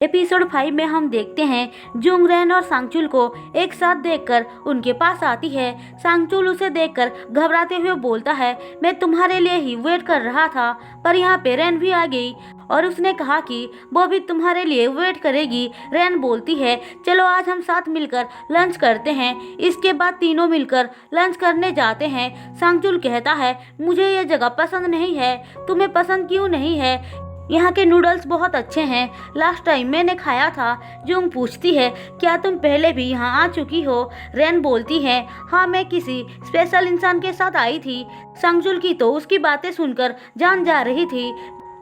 Episode 5 में हम देखते हैं जुंग रेन और सांगचुल को एक साथ देखकर उनके पास आती है। सांगचुल उसे देखकर घबराते हुए बोलता है, मैं तुम्हारे लिए ही वेट कर रहा था, पर यहाँ पे रेन भी आ गई और उसने कहा कि वो भी तुम्हारे लिए वेट करेगी। रेन बोलती है, चलो आज हम साथ मिलकर लंच करते हैं। इसके बाद तीनों मिलकर लंच करने जाते हैं। सांगचुल कहता है, मुझे ये जगह पसंद नहीं है। तुम्हें पसंद क्यों नहीं है? यहाँ के नूडल्स बहुत अच्छे हैं, लास्ट टाइम मैंने खाया था। जुंग पूछती है, क्या तुम पहले भी यहाँ आ चुकी हो? रेन बोलती है, हाँ, मैं किसी स्पेशल इंसान के साथ आई थी। सांगचुल की तो उसकी बातें सुनकर जान जा रही थी।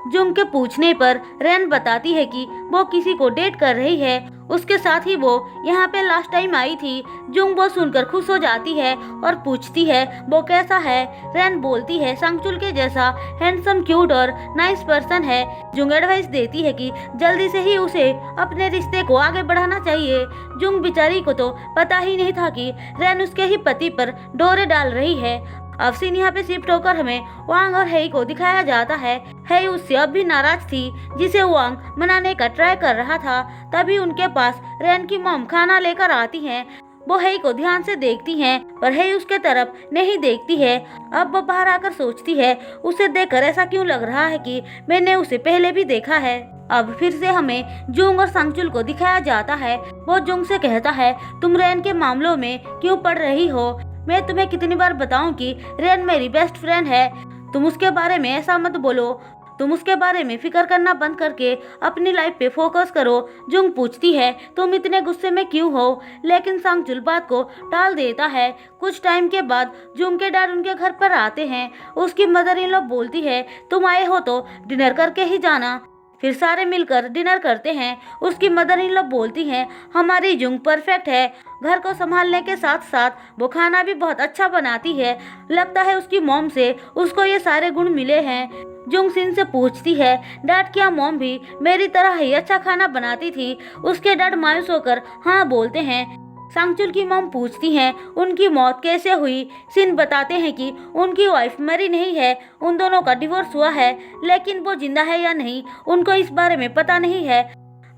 जुंग के पूछने पर रेन बताती है कि वो किसी को डेट कर रही है, उसके साथ ही वो यहाँ पे लास्ट टाइम आई थी। जुंग वो सुनकर खुश हो जाती है और पूछती है, वो कैसा है? रेन बोलती है, सांगचुल के जैसा हैंडसम, क्यूट और नाइस पर्सन है। जुंग एडवाइस देती है कि जल्दी से ही उसे अपने रिश्ते को आगे बढ़ाना चाहिए। जुंग बेचारी को तो पता ही नहीं था कि रेन उसके ही पति पर डोरे डाल रही है। अब सीन यहाँ पे शिफ्ट होकर हमें वांग और हेई को दिखाया जाता है। हेई उससे अब भी नाराज थी, जिसे वांग मनाने का ट्राई कर रहा था। तभी उनके पास रेन की मॉम खाना लेकर आती हैं। वो हेई को ध्यान से देखती हैं, पर हेई उसके तरफ नहीं देखती है। अब वो बाहर आकर सोचती है, उसे देखकर ऐसा क्यों लग रहा है कि मैंने उसे पहले भी देखा है। अब फिर से हमें जुंग और सांगचुल को दिखाया जाता है। वो जुंग से कहता है, तुम रेन के मामलों में क्यों पड़ रही हो? मैं तुम्हें कितनी बार बताऊं कि रेन मेरी बेस्ट फ्रेंड है। तुम उसके बारे में ऐसा मत बोलो। तुम उसके बारे में फिक्र करना बंद करके अपनी लाइफ पे फोकस करो। जुंग पूछती है, तुम इतने गुस्से में क्यों हो? लेकिन सांगचुल बात को टाल देता है। कुछ टाइम के बाद जुंग के डैड उनके घर पर आते हैं। उसकी मदर इन लॉ बोलती है, तुम आए हो तो डिनर करके ही जाना। फिर सारे मिलकर डिनर करते हैं। उसकी मदर इन लॉ बोलती हैं, हमारी जुंग परफेक्ट है, घर को संभालने के साथ साथ वो खाना भी बहुत अच्छा बनाती है। लगता है उसकी मॉम से उसको ये सारे गुण मिले हैं। जुंग सिन से पूछती है, डैड क्या मॉम भी मेरी तरह ही अच्छा खाना बनाती थी? उसके डैड मायूस होकर हाँ बोलते हैं। सांगचुल की मॉम पूछती हैं, उनकी मौत कैसे हुई? सिन बताते हैं कि उनकी वाइफ मरी नहीं है, उन दोनों का डिवोर्स हुआ है, लेकिन वो जिंदा है या नहीं उनको इस बारे में पता नहीं है।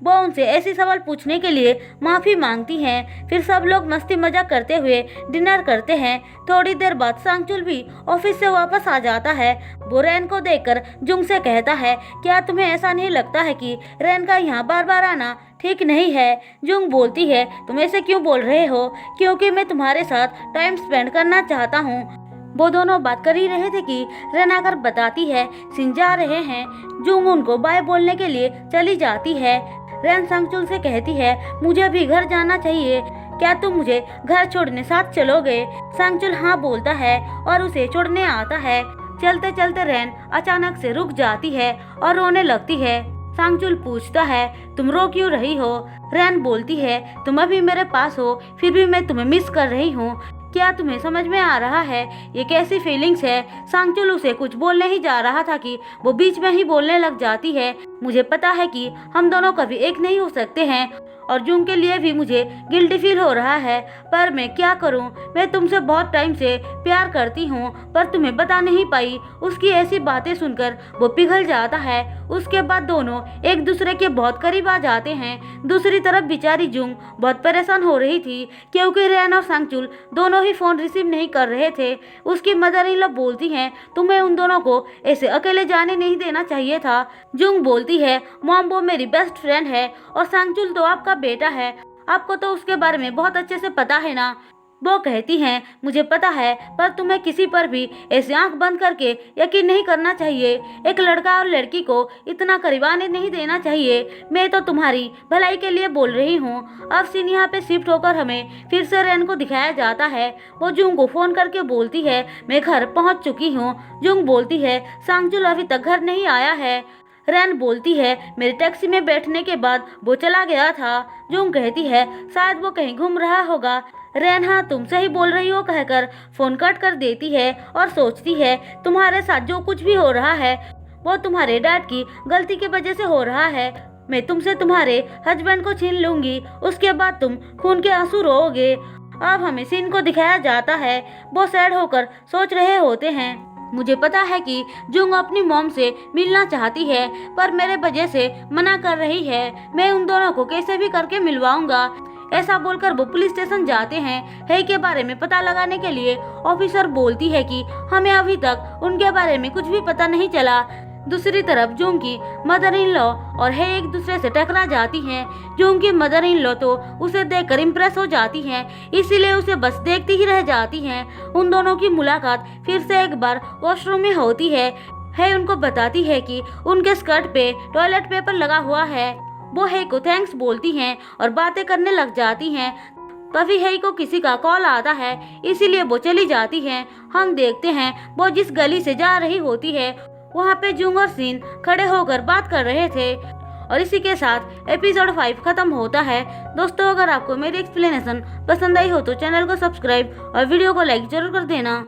वो उनसे ऐसे सवाल पूछने के लिए माफ़ी मांगती हैं। फिर सब लोग मस्ती मजाक करते हुए डिनर करते हैं। थोड़ी देर बाद सांगचुल भी ऑफिस से वापस आ जाता है। वो रेन को देखकर जुंग से कहता है, क्या तुम्हें ऐसा नहीं लगता है कि रेन का यहाँ बार बार आना ठीक नहीं है? जुंग बोलती है, तुम ऐसे क्यों बोल रहे हो? क्योंकि मैं तुम्हारे साथ टाइम स्पेंड करना चाहता हूँ। वो दोनों बात कर ही रहे थे कि रेन आकर बताती है, सिन जा रहे हैं। जुंग उनको बाय बोलने के लिए चली जाती है। रेन सांगचुल से कहती है, मुझे भी घर जाना चाहिए, क्या तुम मुझे घर छोड़ने साथ चलोगे? सांगचुल हाँ बोलता है और उसे छोड़ने आता है। चलते चलते रेन अचानक से रुक जाती है और रोने लगती है। सांगचुल पूछता है, तुम रो क्यों रही हो? रेन बोलती है, तुम अभी मेरे पास हो, फिर भी मैं तुम्हें मिस कर रही हूँ। क्या तुम्हें समझ में आ रहा है ये कैसी फीलिंग्स है? सांगचुल उसे कुछ बोलने ही जा रहा था कि वो बीच में ही बोलने लग जाती है, मुझे पता है कि हम दोनों कभी एक नहीं हो सकते हैं और जुंग के लिए भी मुझे गिल्टी फील हो रहा है, पर मैं क्या करूं? मैं तुमसे बहुत टाइम से प्यार करती हूं, पर तुम्हें बता नहीं पाई। उसकी ऐसी बातें सुनकर वो पिघल जाता है। उसके बाद दोनों एक दूसरे के बहुत करीब आ जाते हैं। दूसरी तरफ बेचारी जुंग बहुत परेशान हो रही थी, क्योंकि रेन और सांगचुल दोनों ही फोन रिसीव नहीं कर रहे थे। उसकी मदर इन लॉ बोलती हैं, तुम्हें उन दोनों को ऐसे अकेले जाने नहीं देना चाहिए था। जुंग बोलती है, मॉम वो मेरी बेस्ट फ्रेंड है और सांगचुल तो आपका बेटा है, आपको तो उसके बारे में बहुत अच्छे से पता है ना। वो कहती हैं, मुझे पता है, पर तुम्हें किसी पर भी ऐसे आंख बंद करके यकीन नहीं करना चाहिए। एक लड़का और लड़की को इतना करीब आने नहीं देना चाहिए। मैं तो तुम्हारी भलाई के लिए बोल रही हूँ। अब सीन यहाँ पे शिफ्ट होकर हमें फिर से रेन को दिखाया जाता है। वो जुंग को फोन करके बोलती है, मैं घर पहुँच चुकी हूँ। जुंग बोलती है, सांगचुल अभी तक घर नहीं आया है। रेन बोलती है, मेरी टैक्सी में बैठने के बाद वो चला गया था। जुंग कहती है, शायद वो कहीं घूम रहा होगा। रेन हाँ तुम सही बोल रही हो कहकर फोन कट कर देती है और सोचती है, तुम्हारे साथ जो कुछ भी हो रहा है वो तुम्हारे डैड की गलती की वजह से हो रहा है। मैं तुमसे तुम्हारे हस्बैंड को छीन लूंगी, उसके बाद तुम खून के आंसू रोओगे। अब हमें सीन को दिखाया जाता है। वो सैड होकर सोच रहे होते हैं। मुझे पता है कि जुंग अपनी मॉम से मिलना चाहती है, पर मेरे वजह से मना कर रही है। मैं उन दोनों को कैसे भी करके मिलवाऊंगा। ऐसा बोलकर वो पुलिस स्टेशन जाते हैं। हे के बारे में पता लगाने के लिए ऑफिसर बोलती है कि हमें अभी तक उनके बारे में कुछ भी पता नहीं चला। दूसरी तरफ जुंग की मदर इन लॉ और हे एक दूसरे से टकरा जाती हैं। जुंग की मदर इन लॉ तो उसे देखकर इम्प्रेस हो जाती हैं, इसीलिए उसे बस देखती ही रह जाती हैं। उन दोनों की मुलाकात फिर से एक बार वॉशरूम में होती है। हे उनको बताती है कि उनके स्कर्ट पे टॉयलेट पेपर लगा हुआ है। वो हे को थैंक्स बोलती हैं और बातें करने लग जाती हैं। तभी हे को किसी का कॉल आता है, इसीलिए वो चली जाती हैं। हम देखते हैं वो जिस गली से जा रही होती है वहाँ पे जुंग और सीन खड़े होकर बात कर रहे थे। और इसी के साथ एपिसोड 5 खत्म होता है। दोस्तों, अगर आपको मेरी एक्सप्लेनेशन पसंद आई हो तो चैनल को सब्सक्राइब और वीडियो को लाइक जरूर कर देना।